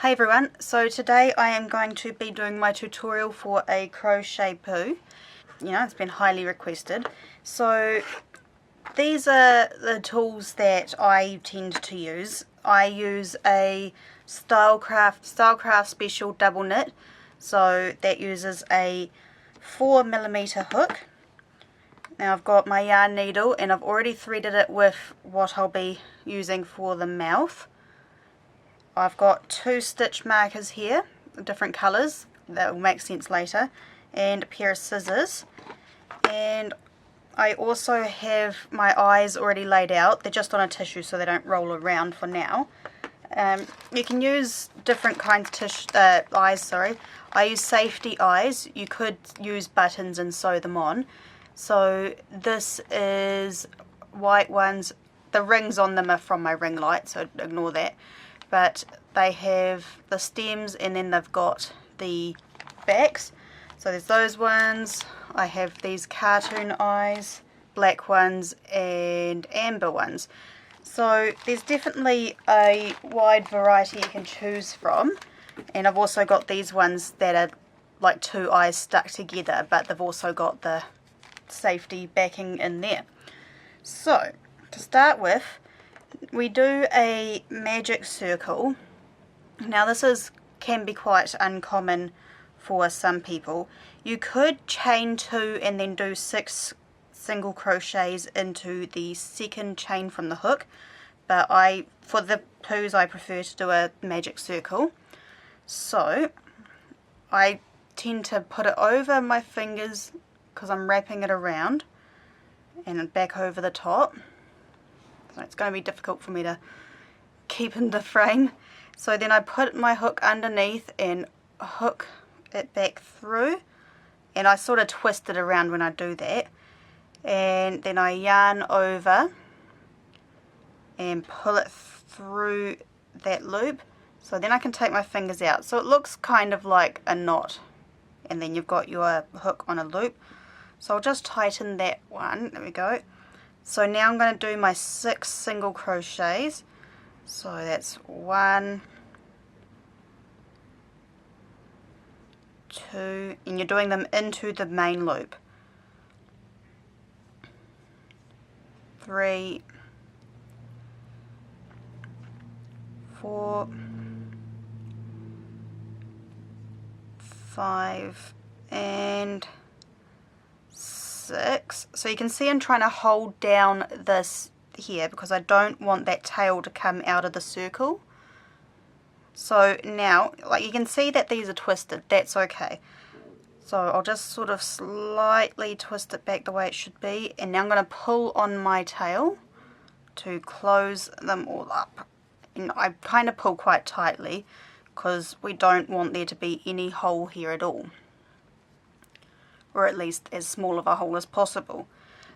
Hey everyone, so today I am going to be doing my tutorial for a crochet poo. You know, it's been highly requested. So these are the tools that I tend to use. I use a Stylecraft Special double knit. So that uses a 4mm hook. Now I've got my yarn needle and I've already threaded it with what I'll be using for the mouth. I've got 2 stitch markers here, different colours, that will make sense later, and a pair of scissors. And I also have my eyes already laid out. They're just on a tissue so they don't roll around for now. You can use different kinds of eyes. I use safety eyes. You could use buttons and sew them on. So this is white ones. The rings on them are from my ring light, so ignore that. But they have the stems and then they've got the backs. So there's those ones. I have these cartoon eyes, black ones and amber ones. So there's definitely a wide variety you can choose from. And I've also got these ones that are like 2 eyes stuck together, but they've also got the safety backing in there. So to start with, we do a magic circle. Now this can be quite uncommon for some people. You could chain 2 and then do 6 single crochets into the second chain from the hook, but for the poos I prefer to do a magic circle. So I tend to put it over my fingers because I'm wrapping it around and back over the top. So it's going to be difficult for me to keep in the frame. So then I put my hook underneath and hook it back through, and I sort of twist it around when I do that, and then I yarn over and pull it through that loop, so then I can take my fingers out. So it looks kind of like a knot, and then you've got your hook on a loop. So I'll just tighten that one. There we go. So now I'm going to do my 6 single crochets. So that's 1, 2, and you're doing them into the main loop. 3, 4, 5, and 6. So you can see I'm trying to hold down this here because I don't want that tail to come out of the circle. So now, like, you can see that these are twisted. That's okay. So I'll just sort of slightly twist it back the way it should be, and now I'm going to pull on my tail to close them all up. And I kind of pull quite tightly because we don't want there to be any hole here at all, or at least as small of a hole as possible.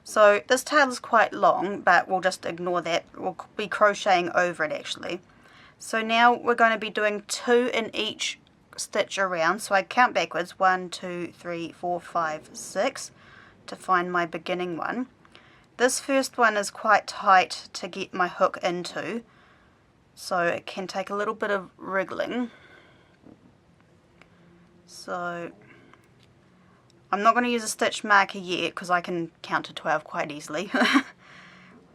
So this tail is quite long, but we'll just ignore that. We'll be crocheting over it actually. So now we're going to be doing 2 in each stitch around. So I count backwards, 1, 2, 3, 4, 5, 6 to find my beginning one. This first one is quite tight to get my hook into, so it can take a little bit of wriggling. So I'm not going to use a stitch marker yet because I can count to 12 quite easily.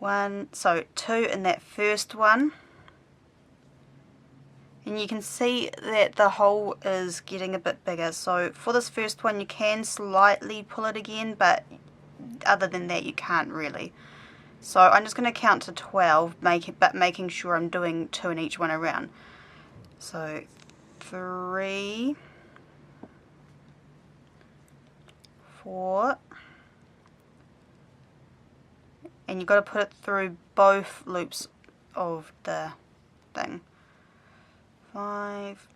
1, so 2 in that first one. And you can see that the hole is getting a bit bigger. So for this first one you can slightly pull it again, but other than that you can't really. So I'm just going to count to 12, making sure I'm doing 2 in each one around. So 3, 4, and you've got to put it through both loops of the thing. 5,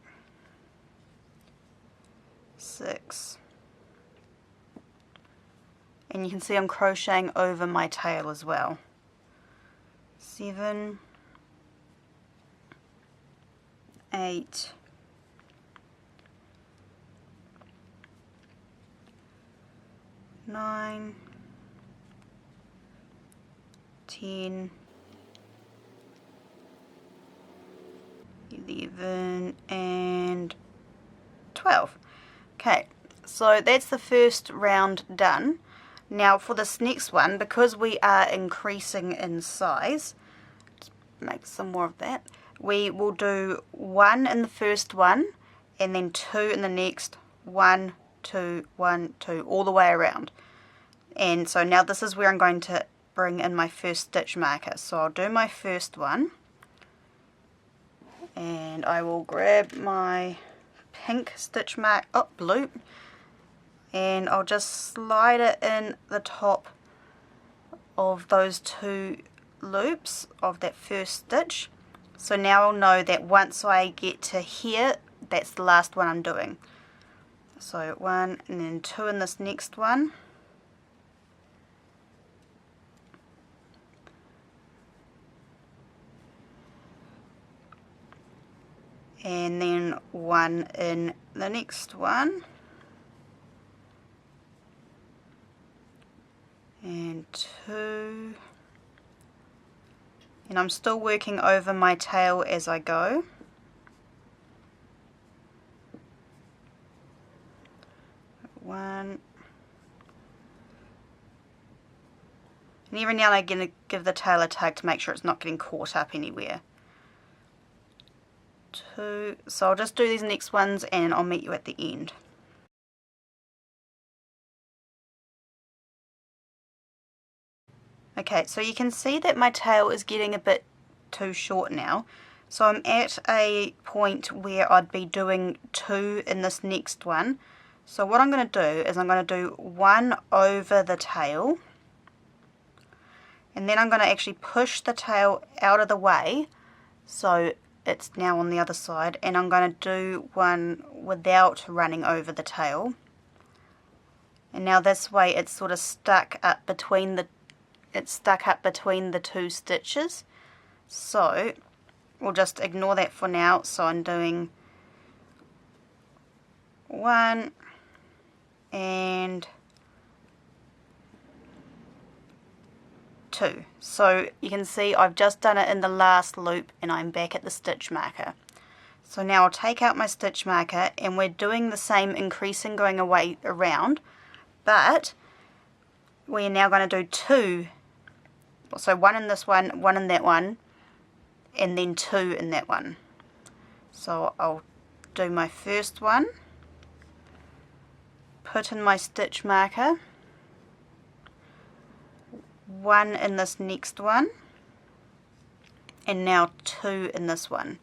6, and you can see I'm crocheting over my tail as well. 7, 8, 9, 10, 11, and 12. Okay, so that's the first round done. Now for this next one, because we are increasing in size, let's make some more of that, we will do 1 in the first one and then 2 in the next, 1, 2, 1, 2, all the way around. And so now this is where I'm going to bring in my first stitch marker. So I'll do my first one, and I will grab my pink stitch mark, blue, and I'll just slide it in the top of those 2 loops of that first stitch. So now I'll know that once I get to here, that's the last one I'm doing. So 1 and then 2 in this next one. And then 1 in the next one. And 2. And I'm still working over my tail as I go. One. And every now and again I give the tail a tug to make sure it's not getting caught up anywhere. 2. So I'll just do these next ones and I'll meet you at the end. Okay, so you can see that my tail is getting a bit too short now. So I'm at a point where I'd be doing 2 in this next one. So what I'm going to do is I'm going to do 1 over the tail. And then I'm going to actually push the tail out of the way. So it's now on the other side. And I'm going to do 1 without running over the tail. And now this way it's sort of stuck up between the 2 stitches. So we'll just ignore that for now. So I'm doing 1 and 2. So you can see I've just done it in the last loop and I'm back at the stitch marker. So now I'll take out my stitch marker and we're doing the same increasing going away around, but we're now going to do 2. So 1 in this one, 1 in that one, and then 2 in that one. So I'll do my first one, put in my stitch marker, 1 in this next one, and now 2 in this one.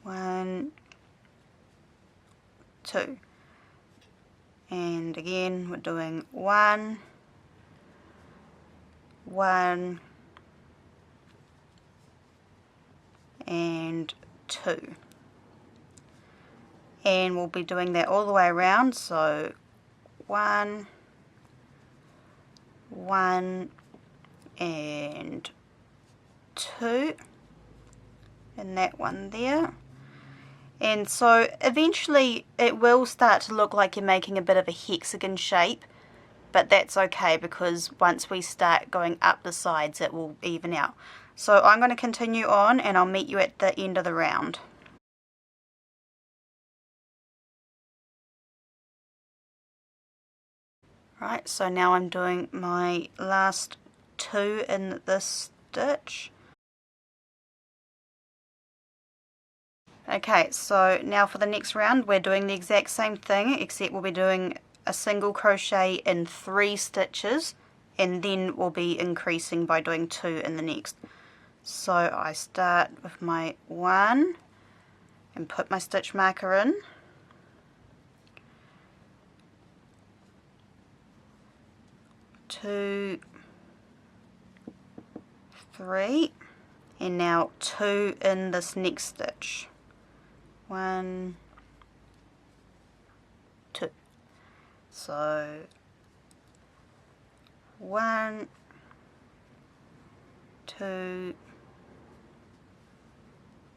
1, 2. And again we're doing 1, 1 and 2, and we'll be doing that all the way around. So 1, 1 and 2 and that one there. And so eventually it will start to look like you're making a bit of a hexagon shape, but that's okay because once we start going up the sides it will even out. So I'm going to continue on and I'll meet you at the end of the round. Right, so now I'm doing my last 2 in this stitch. Okay, so now for the next round we're doing the exact same thing, except we'll be doing a single crochet in 3 stitches, and then we'll be increasing by doing 2 in the next. So I start with my 1 and put my stitch marker in, 2, 3, and now 2 in this next stitch. 1, 2. So 1, 2,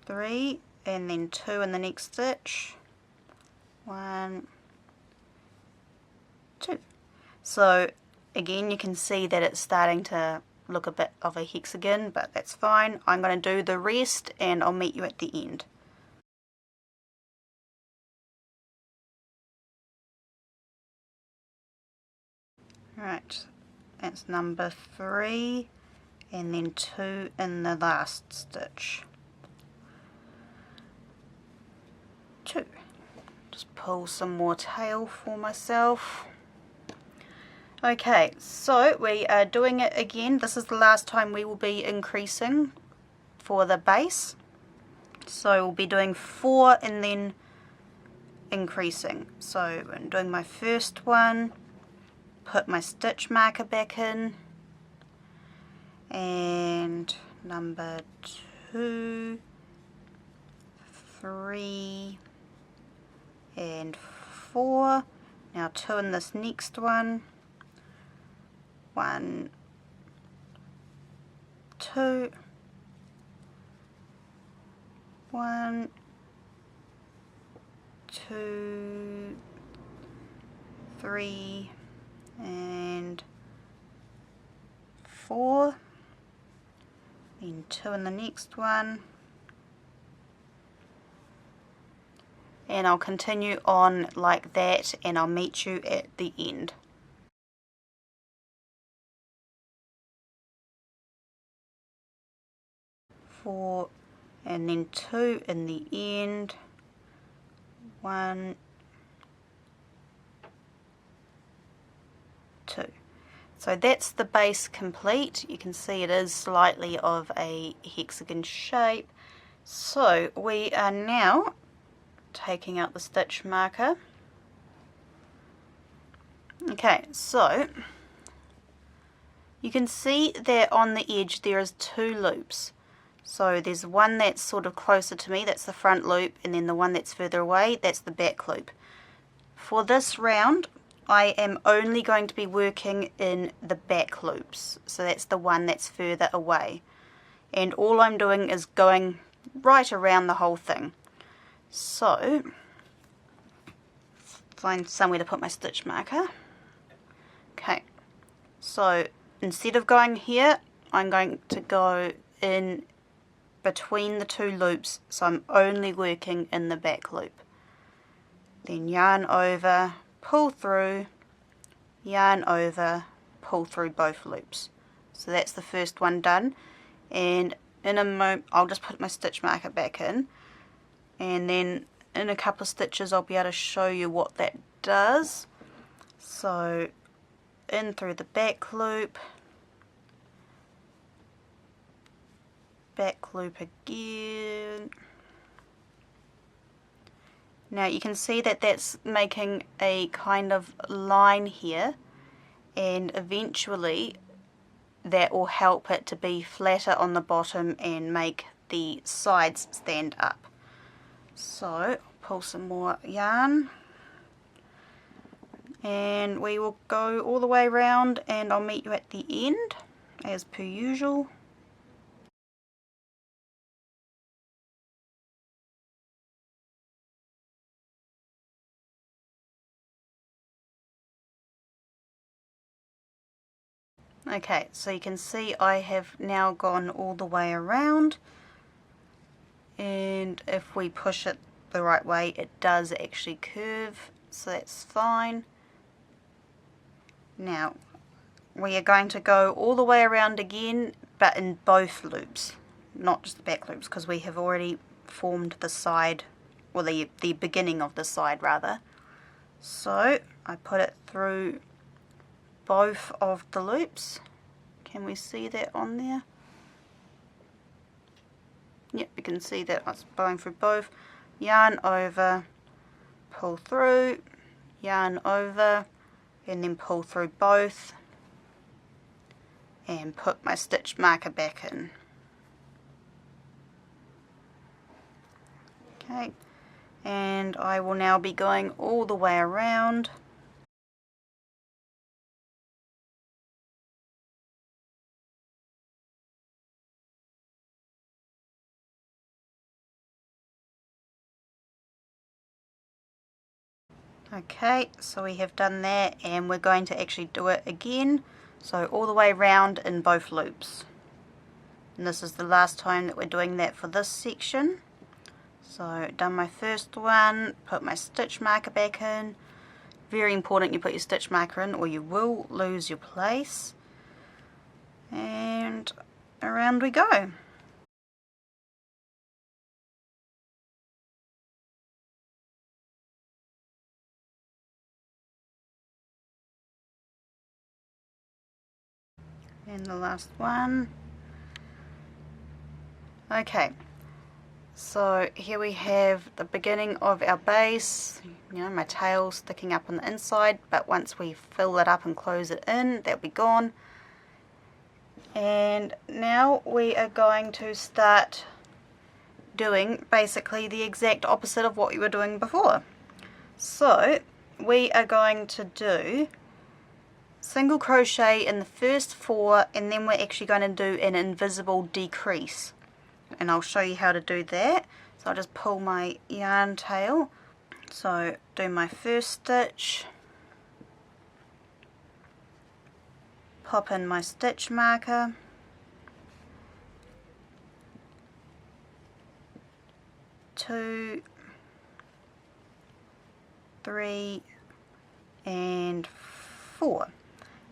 3, and then 2 in the next stitch. 1, 2. So again you can see that it's starting to look a bit of a hexagon, but that's fine. I'm going to do the rest and I'll meet you at the end. Right, that's number 3, and then 2 in the last stitch. 2. Just pull some more tail for myself. Okay, so we are doing it again. This is the last time we will be increasing for the base. So we'll be doing 4 and then increasing. So I'm doing my first one, put my stitch marker back in, and number 2, 3 and 4. Now 2 in this next one. 1, 2, 1, 2, 3 and 4, then 2 in the next one, and I'll continue on like that, and I'll meet you at the end. Four, and then 2 in the end, 1, 2. So that's the base complete. You can see it is slightly of a hexagon shape. So we are now taking out the stitch marker. Okay, so you can see that on the edge there is 2 loops. So there's one that's sort of closer to me, that's the front loop, and then the one that's further away, that's the back loop. For this round, I am only going to be working in the back loops, so that's the one that's further away. And all I'm doing is going right around the whole thing. So, find somewhere to put my stitch marker. Okay, so instead of going here, I'm going to go in between the 2 loops, so I'm only working in the back loop. Then yarn over, pull through, yarn over, pull through both loops. So that's the first one done, and in a moment I'll just put my stitch marker back in, and then in a couple of stitches I'll be able to show you what that does. So in through the back loop, back loop again. Now you can see that that's making a kind of line here, and eventually that will help it to be flatter on the bottom and make the sides stand up. So pull some more yarn, and we will go all the way around, and I'll meet you at the end as per usual. Okay, so you can see I have now gone all the way around, and if we push it the right way it does actually curve, so that's fine. Now we are going to go all the way around again, but in both loops, not just the back loops, because we have already formed the side, or the beginning of the side rather. So I put it through both of the loops. Can we see that on there? Yep, you can see that it's going through both. Yarn over, pull through, yarn over, and then pull through both, and put my stitch marker back in. Okay, and I will now be going all the way around. Okay, so we have done that, and we're going to actually do it again, so all the way around in both loops. And this is the last time that we're doing that for this section. So done my first one, put my stitch marker back in. very important you put your stitch marker in or you will lose your place. And around we go. And the last one. Okay, so here we have the beginning of our base. You know, my tail sticking up on the inside, but once we fill it up and close it in, that'll be gone. And now we are going to start doing basically the exact opposite of what we were doing before. So we are going to do single crochet in the first 4, and then we're actually going to do an invisible decrease, and I'll show you how to do that. So I'll just pull my yarn tail, so do my first stitch, pop in my stitch marker, two, 3 and 4.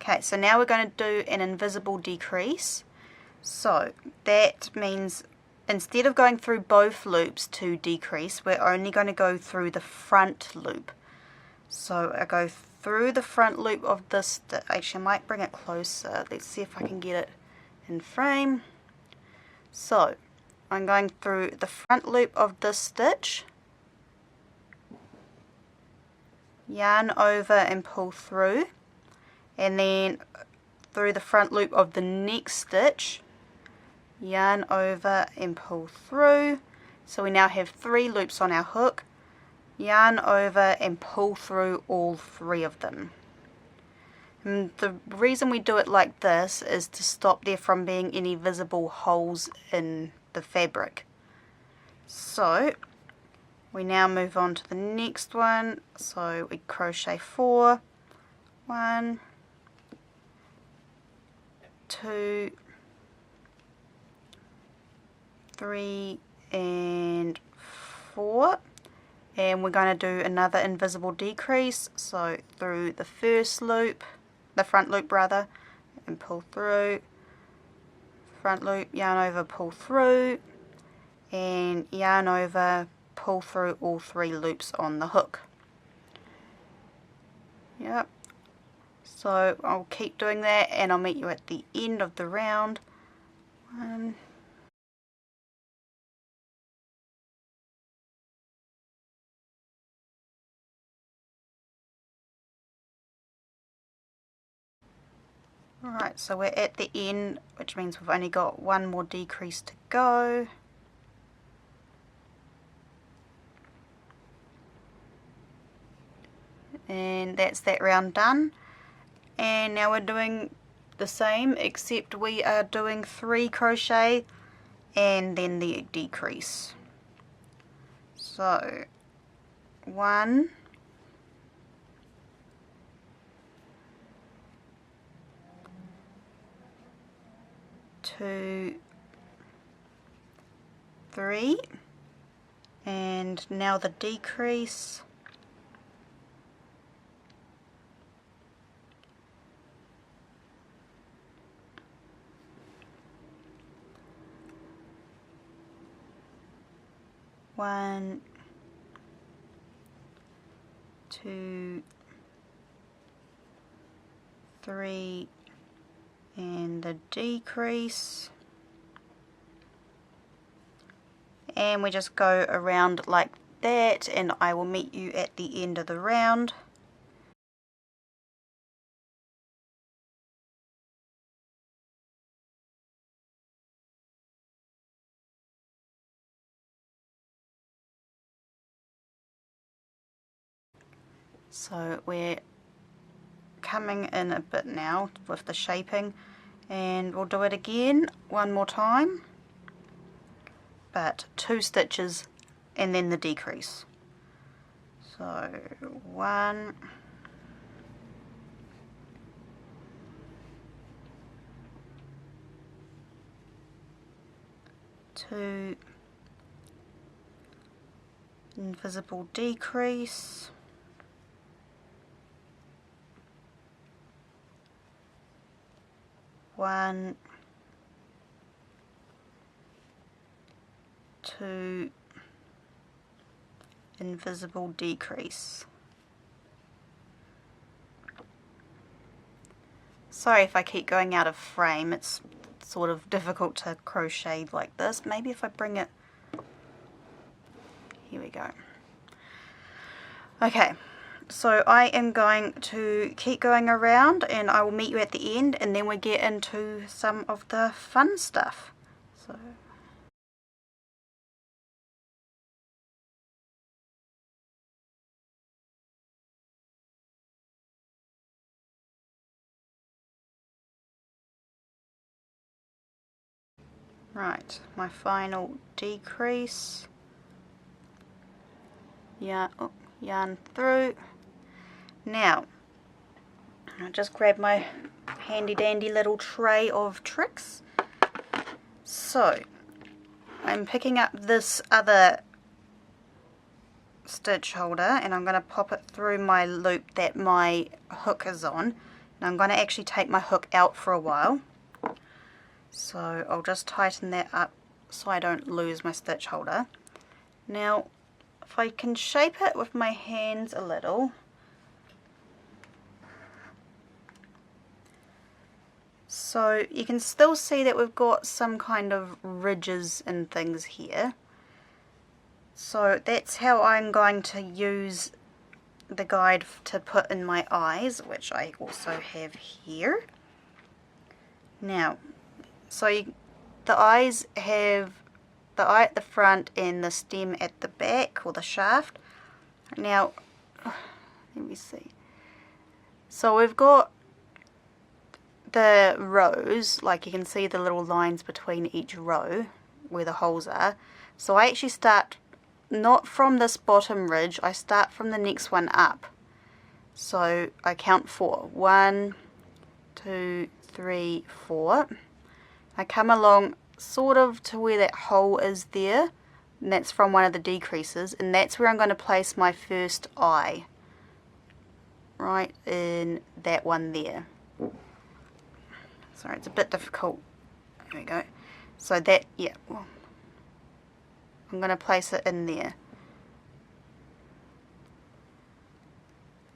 Okay, so now we're going to do an invisible decrease. So that means instead of going through both loops to decrease, we're only going to go through the front loop. So I go through the front loop of this, actually I might bring it closer, let's see if I can get it in frame. So I'm going through the front loop of this stitch, yarn over and pull through, and then through the front loop of the next stitch, yarn over and pull through. So we now have 3 loops on our hook, yarn over and pull through all 3 of them. And the reason we do it like this is to stop there from being any visible holes in the fabric. So we now move on to the next one. So we crochet 4, 1, 2, 3 and 4, and we're going to do another invisible decrease, so through the first loop, the front loop rather, and pull through, front loop, yarn over, pull through, and yarn over, pull through all 3 loops on the hook. Yep. So I'll keep doing that and I'll meet you at the end of the round. 1, Alright, so we're at the end, which means we've only got 1 more decrease to go. And that's that round done. And now we're doing the same, except we are doing 3 crochet and then the decrease. So 1, 2, 3, and now the decrease. One, 2, 3, and the decrease, and we just go around like that, and I will meet you at the end of the round. So we're coming in a bit now with the shaping, and we'll do it again one more time, but 2 stitches and then the decrease. So 1, 2, invisible decrease, 1, 2, invisible decrease. Sorry if I keep going out of frame, it's sort of difficult to crochet like this. Maybe if I bring it, here we go. Okay, so I am going to keep going around and I will meet you at the end, and then we get into some of the fun stuff. So right, my final decrease, yarn through. Now I'll just grab my handy dandy little tray of tricks. So I'm picking up this other stitch holder and I'm going to pop it through my loop that my hook is on, and I'm going to actually take my hook out for a while. So I'll just tighten that up so I don't lose my stitch holder. Now if I can shape it with my hands a little, so you can still see that we've got some kind of ridges and things here. So that's how I'm going to use the guide to put in my eyes, which I also have here. Now, so the eyes have the eye at the front and the stem at the back, or the shaft. Now, let me see. So we've got the rows, like you can see the little lines between each row where the holes are. So I actually start not from this bottom ridge, I start from the next one up. So I count 4. 1, 2, 3, 4. I come along sort of to where that hole is there, and that's from one of the decreases, and that's where I'm going to place my first eye, right in that one there. Sorry, it's a bit difficult. There we go. So that, yeah, well, I'm going to place it in there.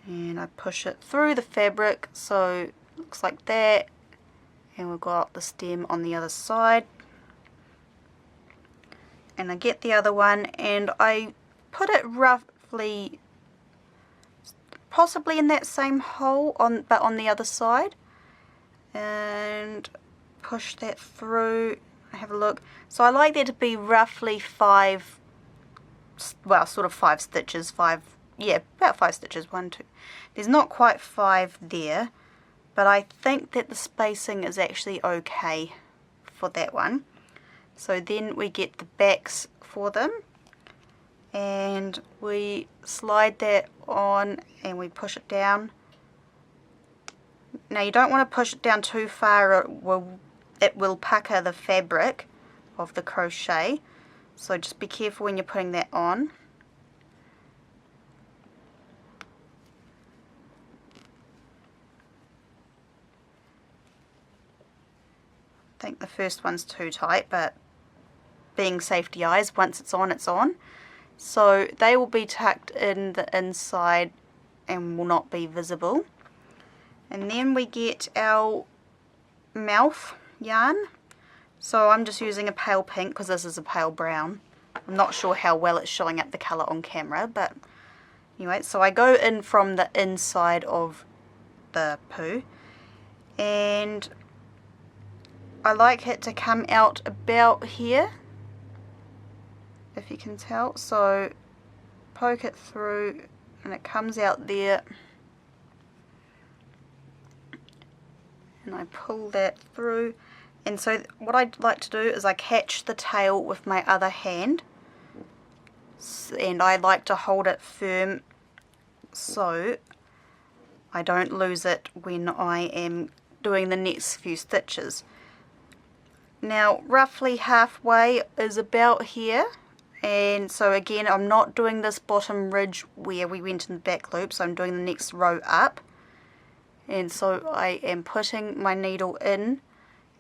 And I push it through the fabric, so it looks like that. And we've got the stem on the other side. And I get the other one and I put it roughly, possibly in that same hole, but on the other side. And push that through. Have a look. So I like there to be roughly 5, well, sort of 5 stitches, 5, yeah, about 5 stitches, 1, 2. There's not quite 5 there, but I think that the spacing is actually okay for that one. So then we get the backs for them, and we slide that on and we push it down. Now you don't want to push it down too far, or it will pucker the fabric of the crochet, so just be careful when you're putting that on. I think the first one's too tight, but being safety eyes, once it's on, it's on. So they will be tucked in the inside and will not be visible. And then we get our mouth yarn. So I'm just using a pale pink because this is a pale brown. I'm not sure how well it's showing up the colour on camera, but anyway, so I go in from the inside of the poo, and I like it to come out about here, if you can tell. So poke it through and it comes out there, and I pull that through. And so what I like to do is I catch the tail with my other hand, and I like to hold it firm so I don't lose it when I am doing the next few stitches. Now roughly halfway is about here, and so again I'm not doing this bottom ridge where we went in the back loop, so I'm doing the next row up. And so I am putting my needle in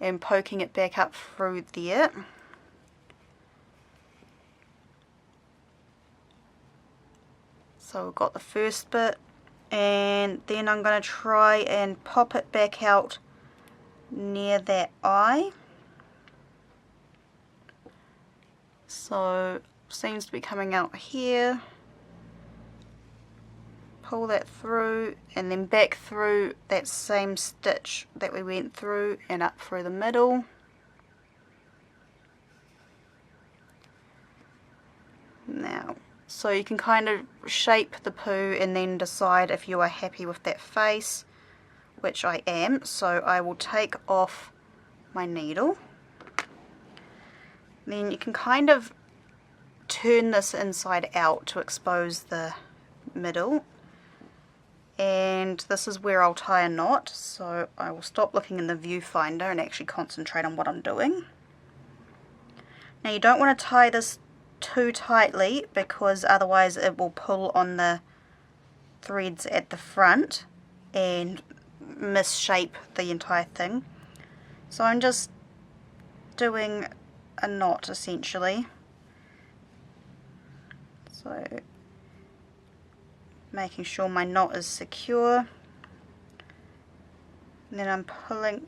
and poking it back up through there. So we've got the first bit, and then I'm going to try and pop it back out near that eye. So seems to be coming out here. Pull that through and then back through that same stitch that we went through and up through the middle. Now, so you can kind of shape the poo and then decide if you are happy with that face, which I am. So I will take off my needle. Then you can kind of turn this inside out to expose the middle. And this is where I'll tie a knot, so I will stop looking in the viewfinder and actually concentrate on what I'm doing. Now you don't want to tie this too tightly because otherwise it will pull on the threads at the front and misshape the entire thing. So I'm just doing a knot essentially. So making sure my knot is secure, and then I'm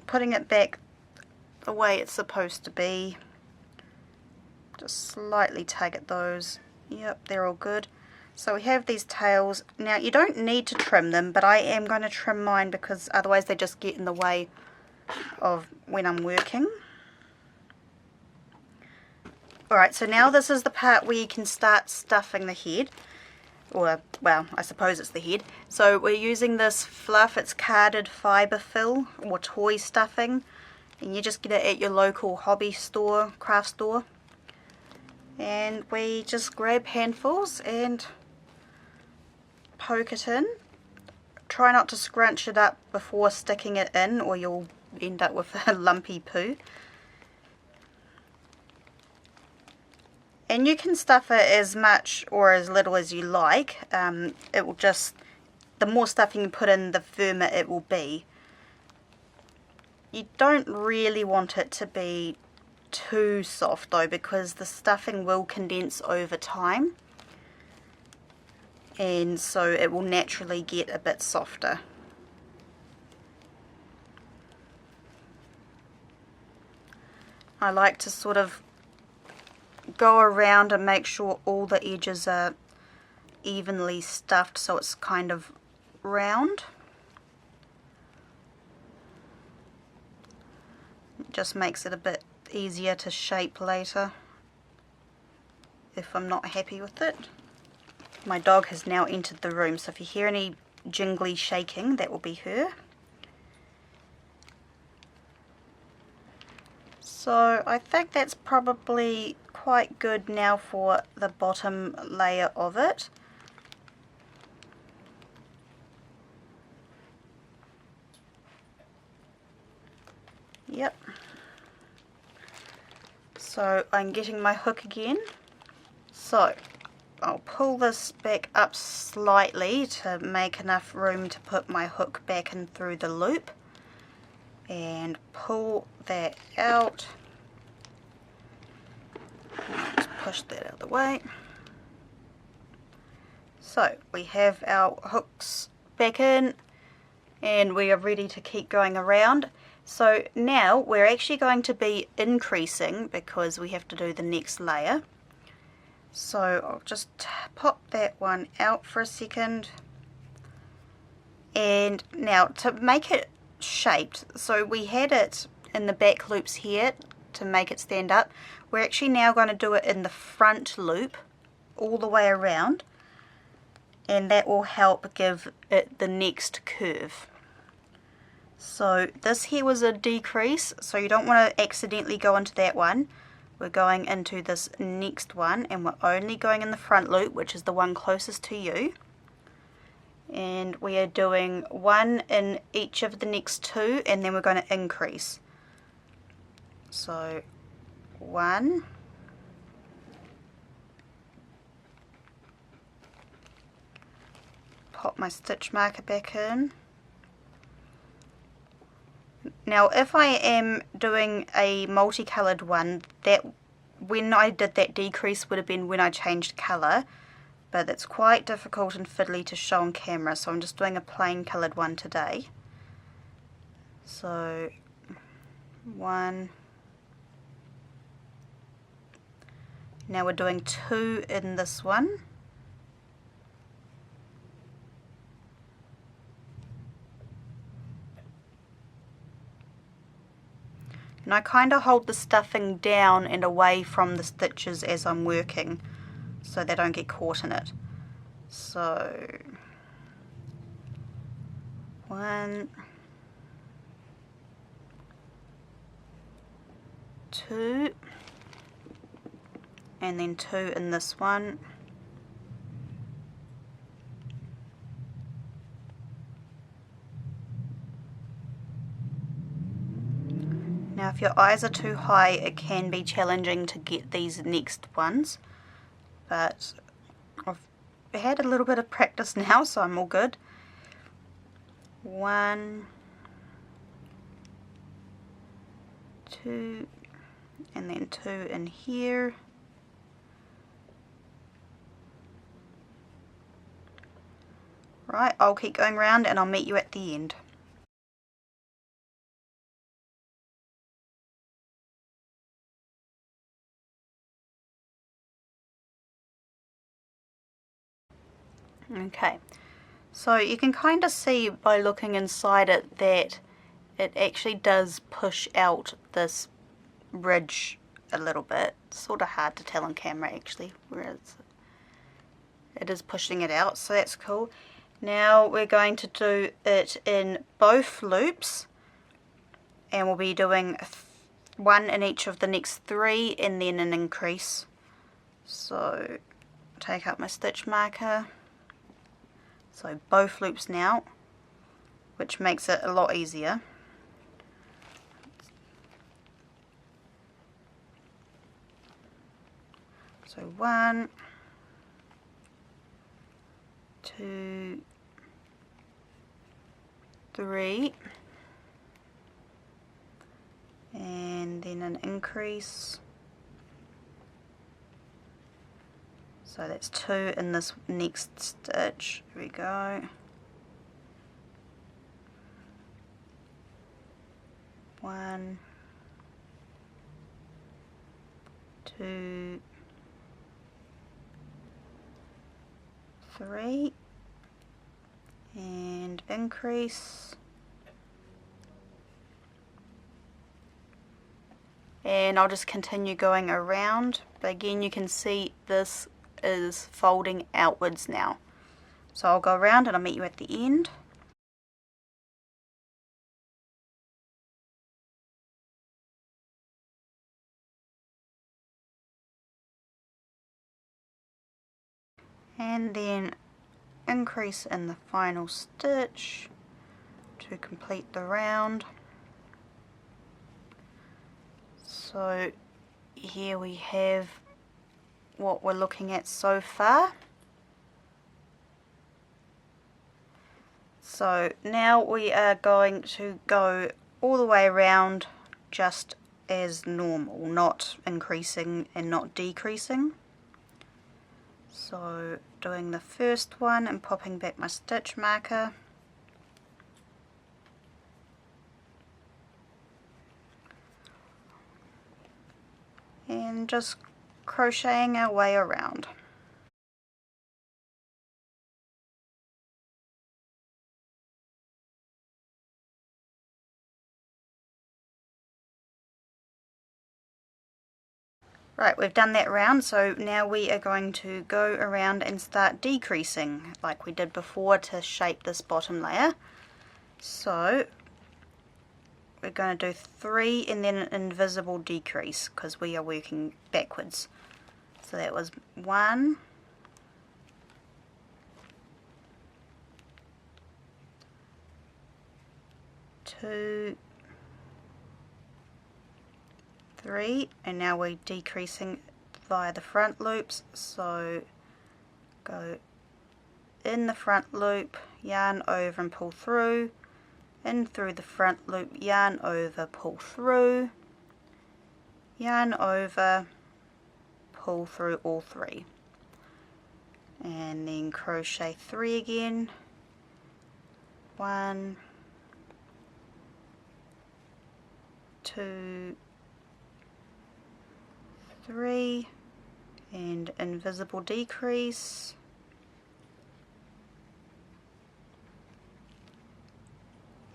putting it back the way it's supposed to be. Just slightly tug at those. Yep, they're all good. So we have these tails. Now you don't need to trim them, but I am going to trim mine because otherwise they just get in the way of when I'm working. Alright, so now this is the part where you can start stuffing the head. Or, well, I suppose it's the head. So we're using this fluff, it's carded fibre fill or toy stuffing, and you just get it at your local hobby store, craft store, and we just grab handfuls and poke it in. Try not to scrunch it up before sticking it in or you'll end up with a lumpy poo. And you can stuff it as much or as little as you like. It will just, the more stuffing you put in, the firmer it will be. You don't really want it to be too soft though, because the stuffing will condense over time. And so it will naturally get a bit softer. I like to sort of go around and make sure all the edges are evenly stuffed so it's kind of round. It just makes it a bit easier to shape later if I'm not happy with it. My dog has now entered the room, so if you hear any jingly shaking, that will be her. So I think that's probably quite good now for the bottom layer of it. Yep. So I'm getting my hook again. So I'll pull this back up slightly to make enough room to put my hook back in through the loop. And pull that out. Just push that out of the way. So we have our hooks back in and we are ready to keep going around. So now we're actually going to be increasing because we have to do the next layer. So I'll just pop that one out for a second. And now to make it shaped, so we had it in the back loops here to make it stand up. We're actually now going to do it in the front loop all the way around, and that will help give it the next curve. So this here was a decrease, so you don't want to accidentally go into that one. We're going into this next one and we're only going in the front loop, which is the one closest to you. And we are doing one in each of the next two, and then we're going to increase. So one, pop my stitch marker back in. Now if I am doing a multicolored one, that when I did that decrease would have been when I changed colour, but it's quite difficult and fiddly to show on camera, so I'm just doing a plain coloured one today. So 1, now we're doing 2 in this one, and I kind of hold the stuffing down and away from the stitches as I'm working so they don't get caught in it. So 1, 2, and then 2 in this one. Now if your eyes are too high, it can be challenging to get these next ones, but I've had a little bit of practice now, so I'm all good. 1, 2, and then 2 in here. Right, I'll keep going around and I'll meet you at the end. Okay, so you can kind of see by looking inside it that it actually does push out this ridge a little bit. It's sort of hard to tell on camera actually, whereas it is pushing it out, so that's cool. Now we're going to do it in both loops, and we'll be doing 1 in each of the next 3 and then an increase. So take up my stitch marker. So both loops now, which makes it a lot easier. So 1, 2, 3, and then an increase. So that's 2 in this next stitch. Here we go. 1, 2, 3, and increase. And I'll just continue going around, but again you can see this is folding outwards now. So I'll go around and I'll meet you at the end. And then increase in the final stitch to complete the round. So here we have what we're looking at so far. So now we are going to go all the way around just as normal, not increasing and not decreasing. So doing the first one and popping back my stitch marker. And just crocheting our way around. Right, we've done that round, so now we are going to go around and start decreasing like we did before to shape this bottom layer. So we're going to do 3 and then an invisible decrease because we are working backwards. So that was 1, 2, 3, and now we're decreasing via the front loops. So go in the front loop, yarn over and pull through, in through the front loop, yarn over, pull through, yarn over, pull through all 3, and then crochet 3 again, 1, 2, 3, and invisible decrease,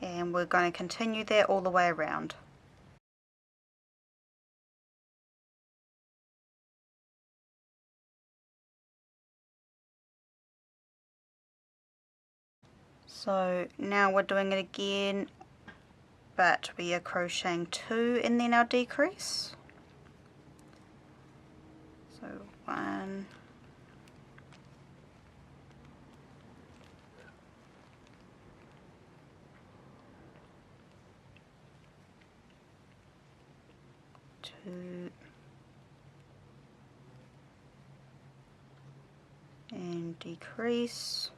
and we're going to continue that all the way around. So now we're doing it again, but we are crocheting 2 and then our decrease. So 1, 2, and decrease,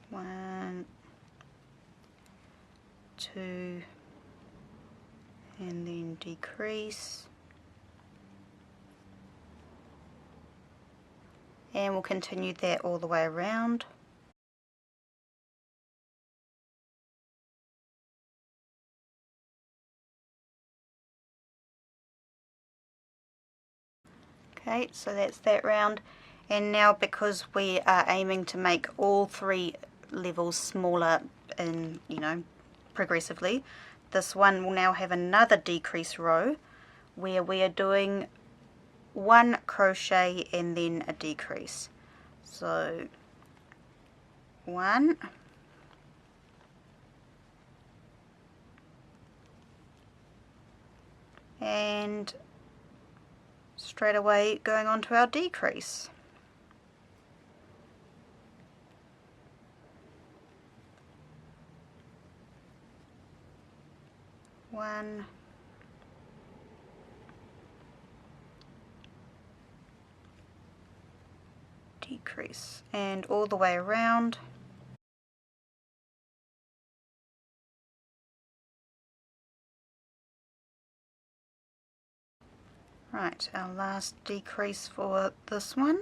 1, 2, and then decrease, and we'll continue that all the way around. Okay, so that's that round, and now because we are aiming to make all 3 levels smaller in, progressively, this one will now have another decrease row where we are doing 1 crochet and then a decrease. So 1, and straight away going on to our decrease. 1, decrease, and all the way around. Right, our last decrease for this one.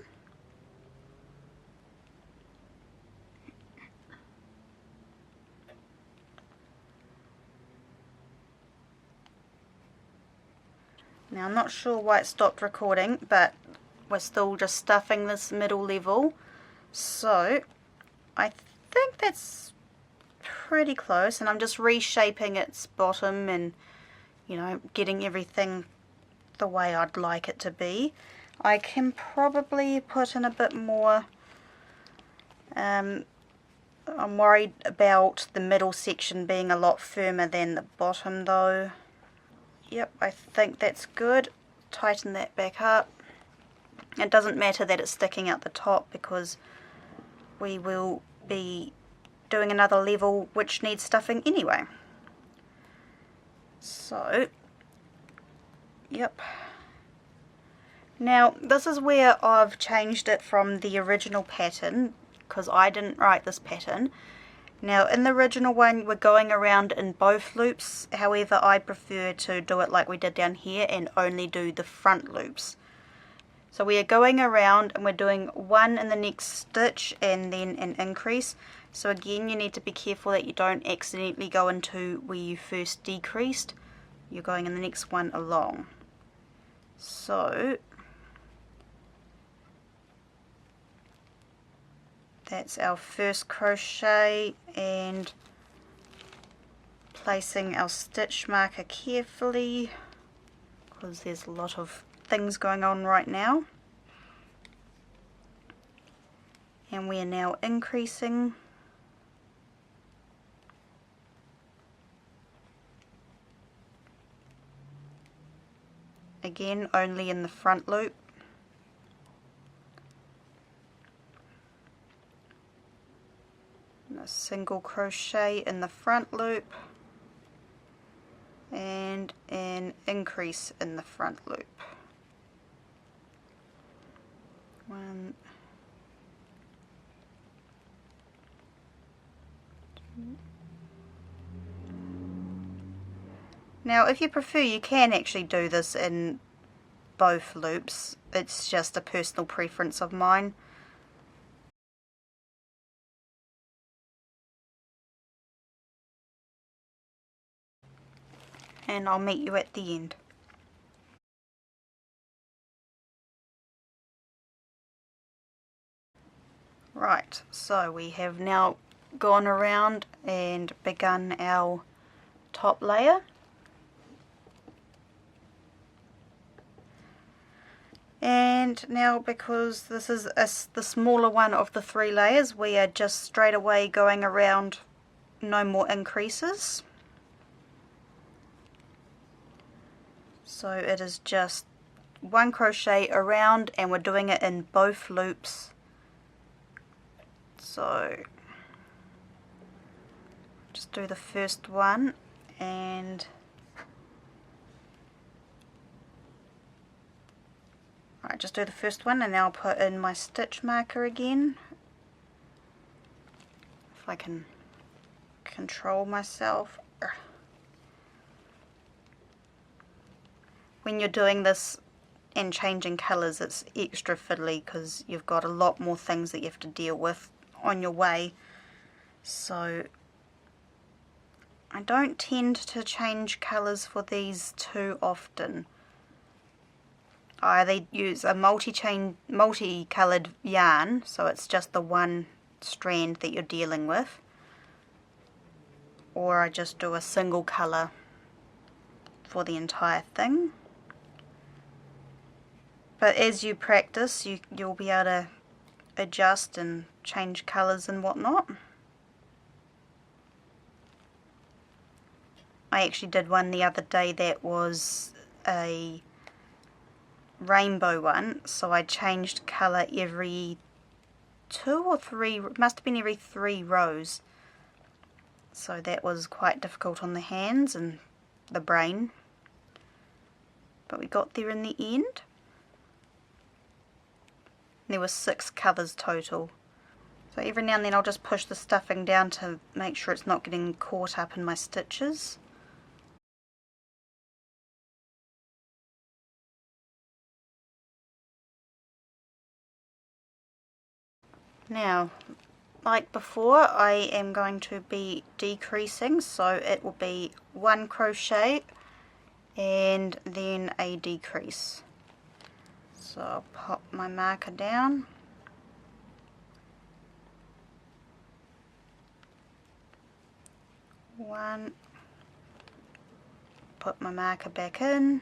Now I'm not sure why it stopped recording, but we're still just stuffing this middle level, so I think that's pretty close, and I'm just reshaping its bottom and getting everything the way I'd like it to be. I can probably put in a bit more. I'm worried about the middle section being a lot firmer than the bottom though. Yep, I think that's good. Tighten that back up. It doesn't matter that it's sticking out the top because we will be doing another level which needs stuffing anyway. So, yep. Now this is where I've changed it from the original pattern because I didn't write this pattern. Now in the original one we're going around in both loops, however I prefer to do it like we did down here and only do the front loops. So we are going around and we're doing 1 in the next stitch and then an increase. So again you need to be careful that you don't accidentally go into where you first decreased. You're going in the next one along. So that's our first crochet, and placing our stitch marker carefully because there's a lot of things going on right now. And we are now increasing. Again, only in the front loop. A single crochet in the front loop and an increase in the front loop. 1, 2. Now if you prefer, you can actually do this in both loops. It's just a personal preference of mine. And I'll meet you at the end. Right, so we have now gone around and begun our top layer. And now, because this is the smaller one of the 3 layers, we are just straight away going around, no more increases. So it is just 1 crochet around, and we're doing it in both loops. So just do the first one, and Alright, just do the first one, and now I'll put in my stitch marker again. If I can control myself. When you're doing this and changing colours, it's extra fiddly because you've got a lot more things that you have to deal with on your way. So I don't tend to change colours for these too often. I either use a multi-coloured yarn, so it's just the one strand that you're dealing with, or I just do a single colour for the entire thing. But as you practice, you'll be able to adjust and change colours and whatnot. I actually did one the other day that was a rainbow one, so I changed colour every 2 or 3, must have been every 3 rows. So that was quite difficult on the hands and the brain. But we got there in the end. There were 6 colours total. So every now and then I'll just push the stuffing down to make sure it's not getting caught up in my stitches. Now, like before, I am going to be decreasing, so it will be 1 crochet and then a decrease. So I'll pop my marker down. One, put my marker back in.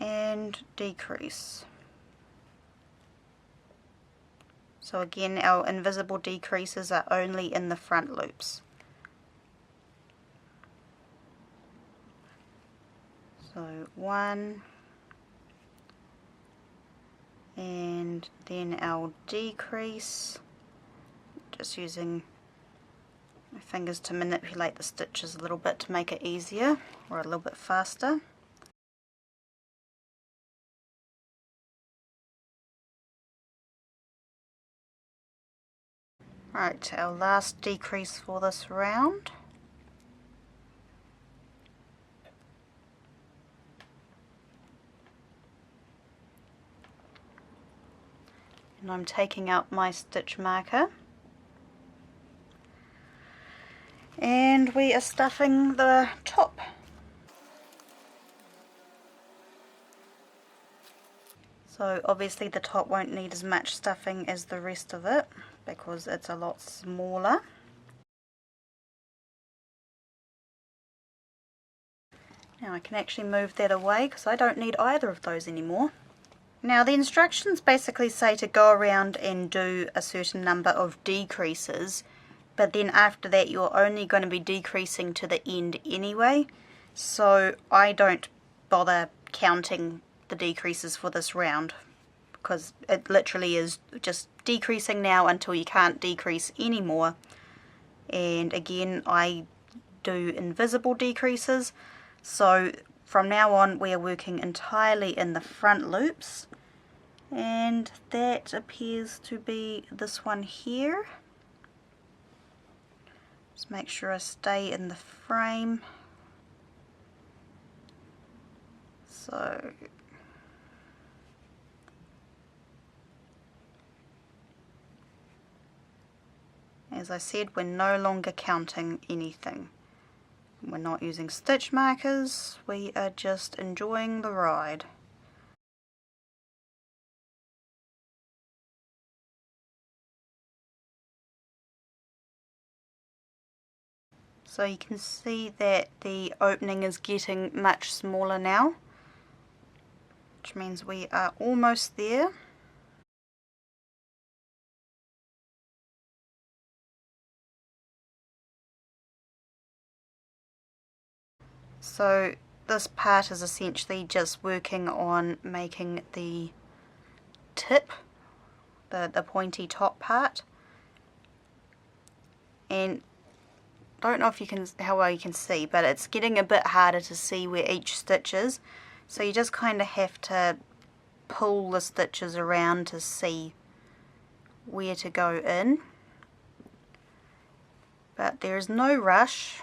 And decrease. So again, our invisible decreases are only in the front loops. So 1, and then our decrease, just using my fingers to manipulate the stitches a little bit to make it easier, or a little bit faster. Right, our last decrease for this round. And I'm taking out my stitch marker. And we are stuffing the top. So obviously the top won't need as much stuffing as the rest of it because it's a lot smaller. Now I can actually move that away because I don't need either of those anymore. Now the instructions basically say to go around and do a certain number of decreases, but then after that you're only going to be decreasing to the end anyway, so I don't bother counting the decreases for this round because it literally is just decreasing now until you can't decrease anymore. And again, I do invisible decreases, So from now on we are working entirely in the front loops, and that appears to be this one here. Just make sure I stay in the frame. So as I said, we're no longer counting anything. We're not using stitch markers, we are just enjoying the ride. So you can see that the opening is getting much smaller now, which means we are almost there. So this part is essentially just working on making the tip, the pointy top part. And I don't know if you can, how well you can see, but it's getting a bit harder to see where each stitch is. So you just kind of have to pull the stitches around to see where to go in. But there is no rush.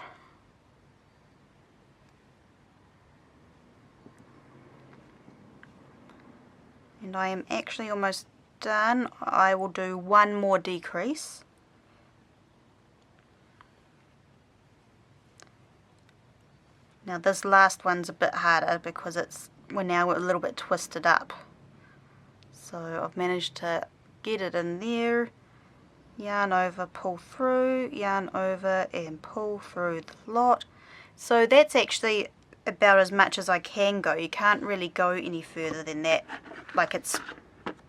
And I am actually almost done. I will do one more decrease. Now this last one's a bit harder because we're now a little bit twisted up. So I've managed to get it in there, yarn over, pull through, yarn over and pull through the lot. So that's actually about as much as I can go. You can't really go any further than that. Like, it's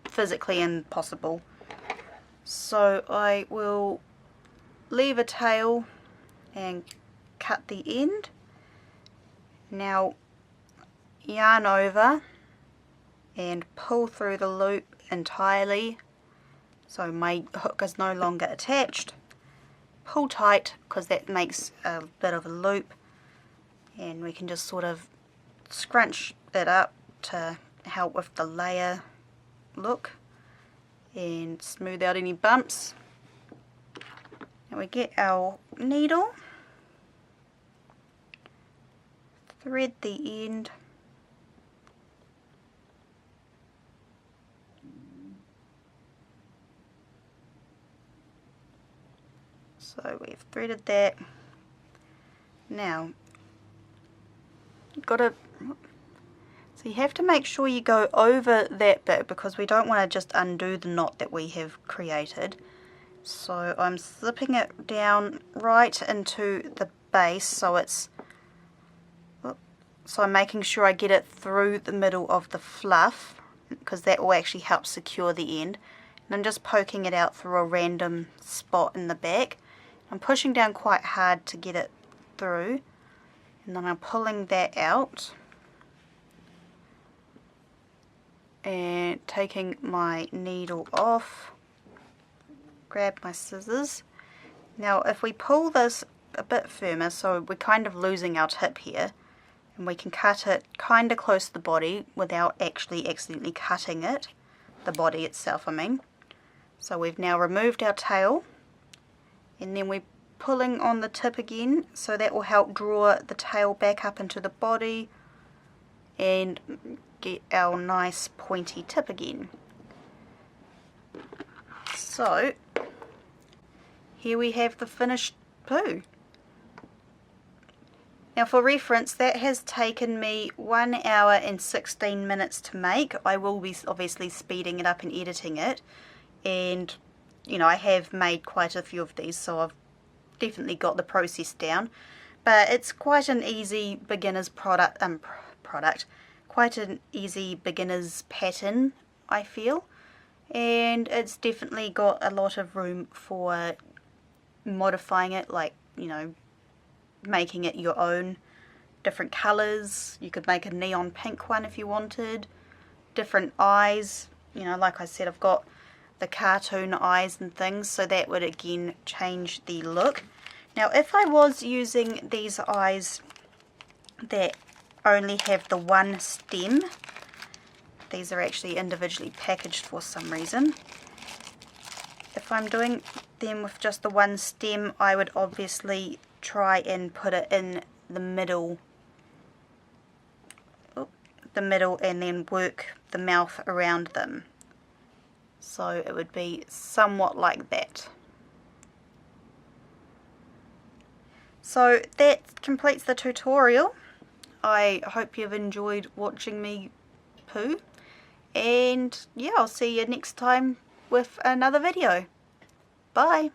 physically impossible. So I will leave a tail and cut the end. Now yarn over and pull through the loop entirely, so my hook is no longer attached. Pull tight because that makes a bit of a loop, and we can just sort of scrunch it up to help with the layer look and smooth out any bumps. And we get our needle, thread the end, so we've threaded that. Now so you have to make sure you go over that bit because we don't want to just undo the knot that we have created. So I'm slipping it down right into the base, so I'm making sure I get it through the middle of the fluff because that will actually help secure the end. And I'm just poking it out through a random spot in the back. I'm pushing down quite hard to get it through, and then I'm pulling that out and taking my needle off, grab my scissors. Now if we pull this a bit firmer, so we're kind of losing our tip here, and we can cut it kind of close to the body without actually accidentally cutting it, the body itself I mean. So we've now removed our tail, and then we're pulling on the tip again, so that will help draw the tail back up into the body and get our nice pointy tip again. So here we have the finished poo. Now for reference, that has taken me 1 hour and 16 minutes to make. I will be obviously speeding it up and editing it, and you know, I have made quite a few of these, so I've definitely got the process down. But it's quite an easy beginner's quite an easy beginner's pattern, I feel, and it's definitely got a lot of room for modifying it, like, you know, making it your own, different colours. You could make a neon pink one if you wanted, different eyes, you know, like I said, I've got the cartoon eyes and things, so that would again change the look. Now if I was using these eyes that only have the one stem. These are actually individually packaged for some reason. If I'm doing them with just the one stem, I would obviously try and put it in the middle, and then work the mouth around them. So it would be somewhat like that. So that completes the tutorial. I hope you've enjoyed watching me poo, and yeah, I'll see you next time with another video. Bye!